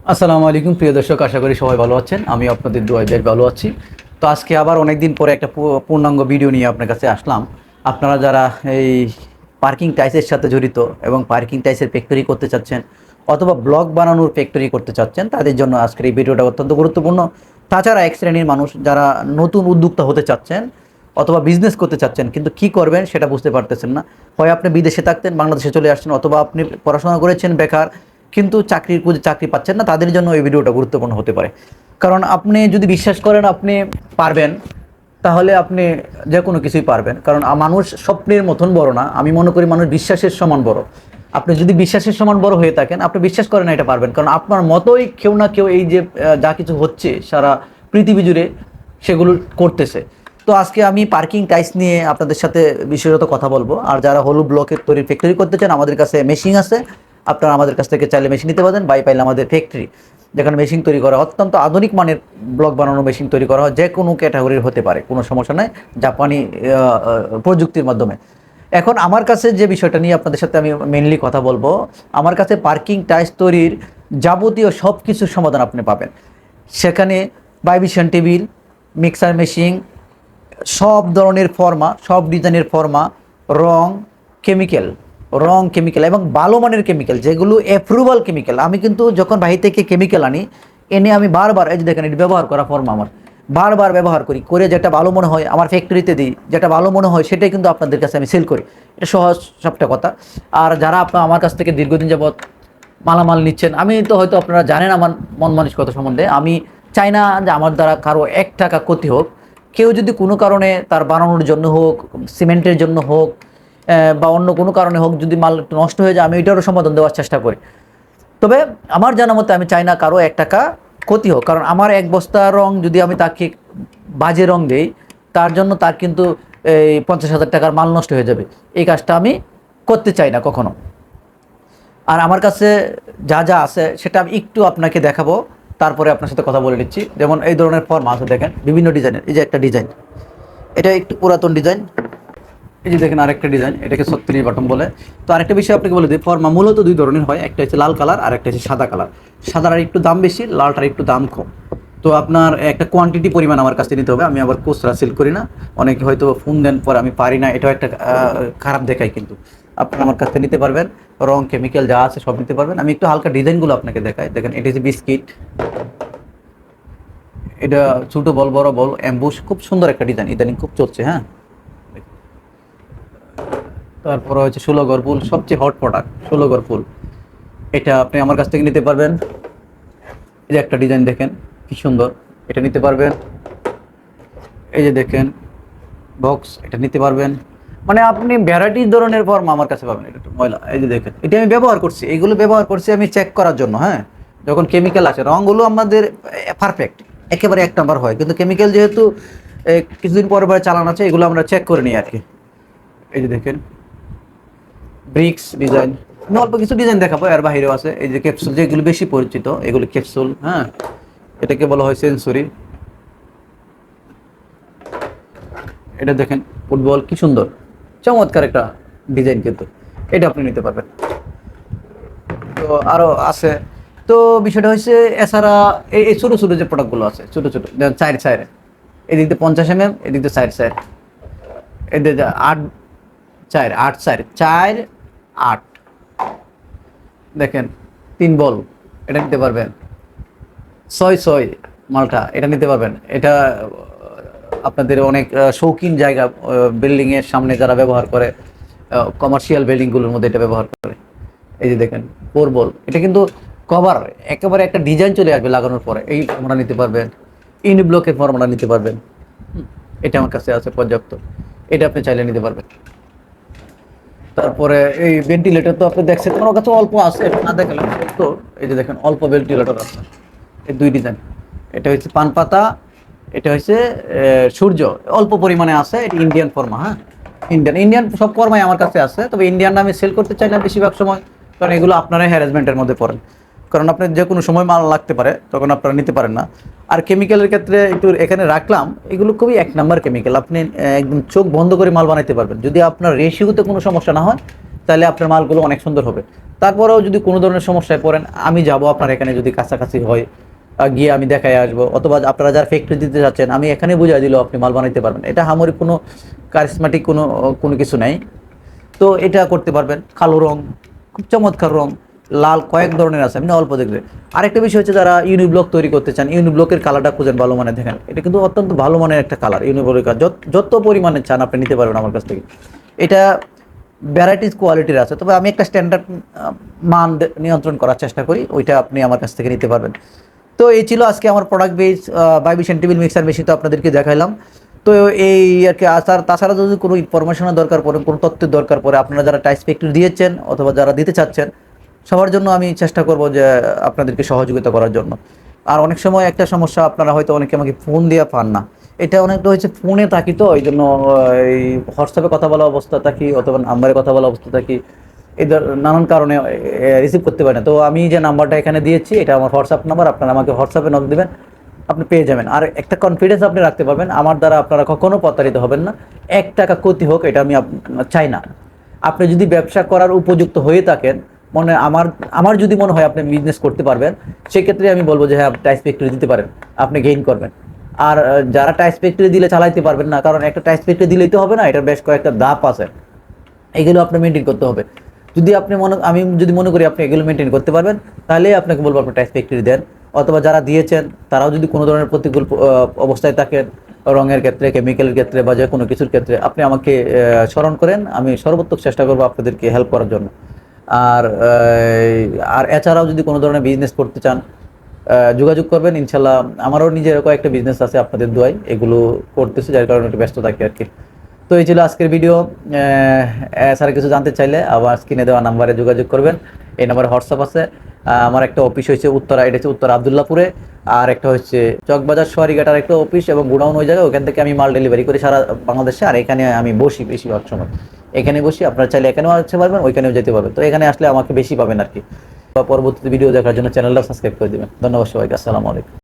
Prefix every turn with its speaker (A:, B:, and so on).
A: আসসালামু আলাইকুম প্রিয় দর্শক, আশা করি সবাই ভালো আছেন। আমি আপনাদের দোয়ায় বেশ ভালো আছি। তো আজকে আবার অনেক দিন পরে একটা পূর্ণাঙ্গ ভিডিও নিয়ে আপনার কাছে আসলাম। আপনারা যারা এই পার্কিং টাইলসের সাথে জড়িত এবং পার্কিং টাইলসের ফ্যাক্টরি করতে চাচ্ছেন অথবা ব্লক বানানোর ফ্যাক্টরি করতে চাচ্ছেন, তাদের জন্য আজকের এই ভিডিওটা অত্যন্ত গুরুত্বপূর্ণ। তাছাড়া এক শ্রেণীর মানুষ যারা নতুন উদ্যোক্তা হতে চাচ্ছেন অথবা বিজনেস করতে চাচ্ছেন, কিন্তু কি করবেন সেটা বুঝতে পারতেছেন না। হয় আপনি বিদেশে থাকতেন, বাংলাদেশে চলে আসছেন, অথবা আপনি পড়াশোনা করেছেন বেকার কিন্তু চাকরি পাচ্ছেন না, তাদের জন্য এই ভিডিওটা গুরুত্বপূর্ণ হতে পারে। কারণ আপনি যদি বিশ্বাস করেন আপনি পারবেন, তাহলে আপনি যে কোনো কিছুই পারবেন। কারণ মানুষ স্বপ্নের মতন বড় না, আমি মনে করি মানুষ বিশ্বাসের সমান বড়। আপনি যদি বিশ্বাসের সমান বড় হয়ে থাকেন, আপনি বিশ্বাস করেন না এটা পারবেন, কারণ আপনার মতোই কেউ না কেউ এই যে যা কিছু হচ্ছে সারা পৃথিবী জুড়ে সেগুলো করতেছে। তো আজকে আমি পার্কিং টাইলস নিয়ে আপনাদের সাথে বিশেষত কথা বলবো। আর যারা হলু ব্লকের তৈরি ফ্যাক্টরি করতে চান, আমাদের কাছে মেশিন আছে, আপনারা আমাদের কাছ থেকে চাইলে মেশিন নিতে পারেন। বাই পাইলে আমাদের ফ্যাক্টরি, যেখানে মেশিন তৈরি করা অত্যন্ত আধুনিক মানের ব্লক বানানো মেশিন তৈরি করা হয়, যে কোনো ক্যাটাগরির হতে পারে, কোনো সমস্যা নেই, জাপানি প্রযুক্তির মাধ্যমে। এখন আমার কাছে যে বিষয়টা নিয়ে আপনাদের সাথে আমি মেনলি কথা বলবো, আমার কাছে পার্কিং টাইলস তৈরির যাবতীয় সব কিছুর সমাধান আপনি পাবেন। সেখানে ভাইব্রেশন টেবিল, মিক্সার মেশিন, সব ধরনের ফর্মা, সব ডিজাইনের ফর্মা, রং, কেমিক্যাল, এবং ভালো মানের কেমিক্যাল, যেগুলো অ্যাপ্রুভাল কেমিক্যাল। আমি কিন্তু যখন বাহির থেকে কেমিক্যাল আনি, এনে আমি বারবার, এই যে দেখেন এটি ব্যবহার করা ফর্মা, আমার বারবার ব্যবহার করি, করে যেটা ভালো মনে হয় আমার ফ্যাক্টরিতে দিই, যেটা ভালো মনে হয় সেটাই কিন্তু আপনাদের কাছে আমি সেল করি। এটা সহজ সবটা কথা। আর যারা আপনার আমার কাছ থেকে দীর্ঘদিন যাবৎ মালামাল নিচ্ছেন, আমি তো হয়তো আপনারা জানেন আমার মন মানসিকতা সম্বন্ধে। আমি চাই না যে আমার দ্বারা কারো 1 টাকা ক্ষতি হোক। কেউ যদি কোনো কারণে তার বানানোর জন্য হোক, সিমেন্টের জন্য হোক, বা অন্য কোনো কারণে হোক, যদি মাল একটু নষ্ট হয়ে যায়, আমি এটারও সমাধান দেওয়ার চেষ্টা করি। তবে আমার জানা মতে আমি চাই না কারো 1 টাকা ক্ষতি হোক। কারণ আমার 1 বস্তা রং যদি আমি তাকে বাজে রং দেই, তার জন্য তার কিন্তু এই 50,000 টাকার মাল নষ্ট হয়ে যাবে। এই কাজটা আমি করতে চাই না কখনো। আর আমার কাছে যা যা আছে সেটা আমি একটু আপনাকে দেখাবো, তারপরে আপনার সাথে কথা বলে নিচ্ছি। যেমন এই ধরনের ফর্ম আছে, দেখেন বিভিন্ন ডিজাইনের। এই যে একটা ডিজাইন, এটা একটু পুরাতন ডিজাইন। এই যে দেখেন আরেকটা ডিজাইন, এটাকে 36 বাটন বলে। তো আরেকটা বিষয় আপনাকে বলে দিই, ফর্মা মূলত 2 ধরনের হয়, একটা হচ্ছে লাল কালার আর একটা হচ্ছে সাদা কালার। সাদার একটু দাম বেশি, লালটার একটু দাম কম। তো আপনার একটা কোয়ান্টিটি পরিমাণ আমার কাছে নিতে হবে। আমি আবার খুচরা সেল করি না। অনেকে হয়তো ফোন দেন পরে আমি পারি না, এটাও একটা খারাপ দেখায়। কিন্তু আপনারা আমার কাছ থেকে নিতে পারবেন, রং কেমিক্যাল যা আছে সব নিতে পারবেন। আমি একটু হালকা ডিজাইনগুলো আপনাকে দেখাই। দেখেন এটা হচ্ছে বিস্কিট, এটা ছোটো বল, বড় বল, অ্যাম্বুশ, খুব সুন্দর একটা ডিজাইন, ইদানিং খুব চলছে। হ্যাঁ, তারপরে হচ্ছে 16 ঘর ফুল, সবচেয়ে হট প্রোডাক্ট 16 ঘর ফুল। এটা আপনি আমার কাছ থেকে নিতে পারবেন। এই যে একটা ডিজাইন দেখেন কি সুন্দর, এটা নিতে পারবেন। এই যে দেখেন বক্স, এটা নিতে পারবেন। মানে আপনি ভ্যারাইটি ধরনের ফর্ম আমার কাছে পাবেন। এটা একটু ময়লা, এই যে দেখেন, এটা আমি ব্যবহার করছি, এইগুলো ব্যবহার করছি আমি চেক করার জন্য। হ্যাঁ, যখন কেমিক্যাল আসে, রঙগুলো আমাদের পারফেক্ট, একেবারে 1 নাম্বার হয়, কিন্তু কেমিক্যাল যেহেতু কিছুদিন পরে পরে চালান আছে, এগুলো আমরা চেক করে নিই আর কি। এই যে দেখেন ব্রিক্স ডিজাইন, আমি অল্প কিছু ডিজাইন দেখাবো, এর বাইরেও আছে। এই যে ক্যাপসুল, যেগুলো বেশি পরিচিত, এগুলো ক্যাপসুল। হ্যাঁ, এটাকে বলা হয় সেন্সরি। এটা দেখেন ফুটবল, কি সুন্দর চমৎকার একটা ডিজাইন, কিন্তু এটা আপনি নিতে পারবেন। তো আরও আছে। তো বিষয়টা হচ্ছে, এছাড়া এই ছোটো ছোটো যে প্রোডাক্টগুলো আছে, ছোটো ছোটো চার চারে, এদিক দিয়ে 50 mm, এদিক দিয়ে 4 4, এদিক দিয়ে 8 4 8 দেখেন 3 বল, এটা নিতে পারবেন। 6 6 মালটা, এটা নিতে পারবেন। এটা আপনাদের অনেক শৌখিন জায়গা, বিল্ডিংয়ের সামনে যারা ব্যবহার করে, কমার্শিয়াল বিল্ডিংগুলোর মধ্যে এটা ব্যবহার করে। এই যে দেখেন 4 বল, এটা কিন্তু কভার একেবারে একটা ডিজাইন চলে আসবে লাগানোর পরে। এই ফর্মটা নিতে পারবেন, ইন ব্লকের ফর্মটা নিতে পারবেন। এটা আমার কাছে আছে পর্যাপ্ত, এটা আপনি চাইলে নিতে পারবেন। তারপরে এই ভেন্টিলেটর তো আপনি দেখছেন, আমার কাছে অল্প আছে, এটা না দেখালাম। তো এই যে দেখেন অল্প ভেন্টিলেটর আছে, এই 2 ডিজাইন। এটা হচ্ছে পান পাতা, এটা হচ্ছে সূর্য, অল্প পরিমাণে আছে। এটা ইন্ডিয়ান ফর্মা। হ্যাঁ, ইন্ডিয়ান সব ফর্মাই আমার কাছে আছে, তবে ইন্ডিয়ান আমি সেল করতে চাই না বেশিরভাগ সময়, কারণ এগুলো আপনারাই হ্যারাসমেন্টের মধ্যে পড়েন। কারণ আপনার যে কোনো সময় মাল লাগতে পারে, তখন আপনারা নিতে পারেন না। আর কেমিক্যালের ক্ষেত্রে একটু এখানে রাখলাম, এগুলো খুবই 1 নাম্বার কেমিক্যাল। আপনি একদম চোখ বন্ধ করে মাল বানাইতে পারবেন। যদি আপনার রেশিওতে কোনো সমস্যা না হয়, তাহলে আপনার মালগুলো অনেক সুন্দর হবে। তারপরেও যদি কোনো ধরনের সমস্যায় পড়েন, আমি যাব আপনার এখানে, যদি কাছাকাছি হয় গিয়ে আমি দেখাই আসবো, অথবা আপনারা যারা ফ্যাক্টরি দিতে যাচ্ছেন আমি এখানে বুঝাই দিলেও আপনি মাল বানাইতে পারবেন। এটা হামরি কোনো কারিশমাটিক কোনো কোনো কিছু নাই। তো এটা করতে পারবেন। কালো রং, খুব চমৎকার রং, লাল কয়েক ধরনের আছে, আপনি অল্প দেখবেন। আরেকটা বিষয় হচ্ছে, যারা ইউনিব্লক তৈরি করতে চান, ইউনিব্লকের কালারটা খুঁজেন ভালো মানের, দেখেন এটা কিন্তু অত্যন্ত ভালো মানের একটা কালার। ইউনিব্লকের কালার যত পরিমাণে চান আপনি নিতে পারবেন আমার কাছ থেকে। এটা ভ্যারাইটিস কোয়ালিটির আছে, তবে আমি একটা স্ট্যান্ডার্ড মান নিয়ন্ত্রণ করার চেষ্টা করি, ওইটা আপনি আমার কাছ থেকে নিতে পারবেন। তো এই ছিল আজকে আমার product base vibration table mixer machine, তো আপনাদেরকে দেখাইলাম। তো এই আর কি। তাছাড়া যদি কোনো ইনফরমেশনের দরকার পড়ে, কোনো তথ্যের দরকার পড়ে, আপনারা যারা টাইস ফ্যাক্টরি দিয়েছেন অথবা যারা দিতে চাচ্ছেন, সবার জন্য আমি চেষ্টা করব যে আপনাদেরকে সহযোগিতা করার জন্য। আর অনেক সময় একটা সমস্যা, আপনারা হয়তো অনেকে আমাকে ফোন দিয়ে পান না, এটা অনেকটা হচ্ছে ফোনে থাকি, তো এই জন্য এই হোয়াটসঅ্যাপে কথা বলা অবস্থা থাকি অথবা নাম্বারে কথা বলা অবস্থা থাকি, এদের নানান কারণে রিসিভ করতে পারি না। তো আমি যে নাম্বারটা এখানে দিয়েছি, এটা আমার হোয়াটসঅ্যাপ নাম্বার, আপনারা আমাকে হোয়াটসঅ্যাপে নক দেবেন, আপনি পেয়ে যাবেন। আর একটা কনফিডেন্স আপনি রাখতে পারবেন, আমার দ্বারা আপনারা কখনো প্রতারিত হবেন না। 1 টাকা ক্ষতি হোক এটা আমি চাই না। আপনি যদি ব্যবসা করার উপযুক্ত হয়ে থাকেন, আমার যদি মনে হয় আপনি বিজনেস করতে পারবেন, সেক্ষেত্রে আমি বলবো যে হ্যাঁ, টাইস ফ্যাক্টরি দিতে পারেন, আপনি গেইন করবেন। আর যারা টাইস ফ্যাক্টরি দিলে চালাইতে পারবেন না, কারণ একটা টাইস ফ্যাক্টরি দিলেই তো হবে না, এটার বেশ কয়েকটা ধাপ আছে, এগুলো আপনি মেনটেন করতে হবে। যদি আপনি আমি যদি মনে করি আপনি এগুলো মেনটেন করতে পারবেন, তাহলে আপনাকে বলবো আপনি টাইস ফ্যাক্টরি দেন। অথবা যারা দিয়েছেন তারাও যদি কোনো ধরনের প্রতিকূল অবস্থায় থাকেন, রঙের ক্ষেত্রে, কেমিক্যালের ক্ষেত্রে বা যে কোনো কিছুর ক্ষেত্রে, আপনি আমাকে স্মরণ করেন, আমি সর্বোত্তম চেষ্টা করবো আপনাদেরকে হেল্প করার জন্য। আর এছাড়াও যদি কোনো ধরনের বিজনেস করতে চান, যোগাযোগ করবেন ইনশাল্লাহ। আমারও নিজের কয়েকটা বিজনেস আছে আপনাদের দোয়ায়, এগুলো করতেছে, যার কারণে একটু ব্যস্ত থাকি আর কি। তো এই ছিল আজকের ভিডিও। এছাড়া কিছু জানতে চাইলে আবার স্ক্রিনে দেওয়া নাম্বারে যোগাযোগ করবেন, এই নাম্বারে হোয়াটসঅ্যাপ আছে। আমার একটা অফিস হচ্ছে উত্তরা, এটা হচ্ছে উত্তরা আবদুল্লাপুরে, আর একটা হচ্ছে চকবাজার সোয়ারিঘাটার একটা অফিস এবং গুডাউন ওই জায়গায়, ওখান থেকে আমি মাল ডেলিভারি করি সারা বাংলাদেশে। আর এখানে আমি বসি বেশিরভাগ সময়, এখানে বসি, আপনারা চাইলে এখানেও আসতে পারবেন, ওইখানেও যেতে পারবেন। তো এখানে আসলে আমাকে বেশি পাবেন আর কি। পরবর্তী ভিডিও দেখার জন্য চ্যানেলটা সাবস্ক্রাইব করে দেবেন। ধন্যবাদ সবাইকে, আসসালামু আলাইকুম।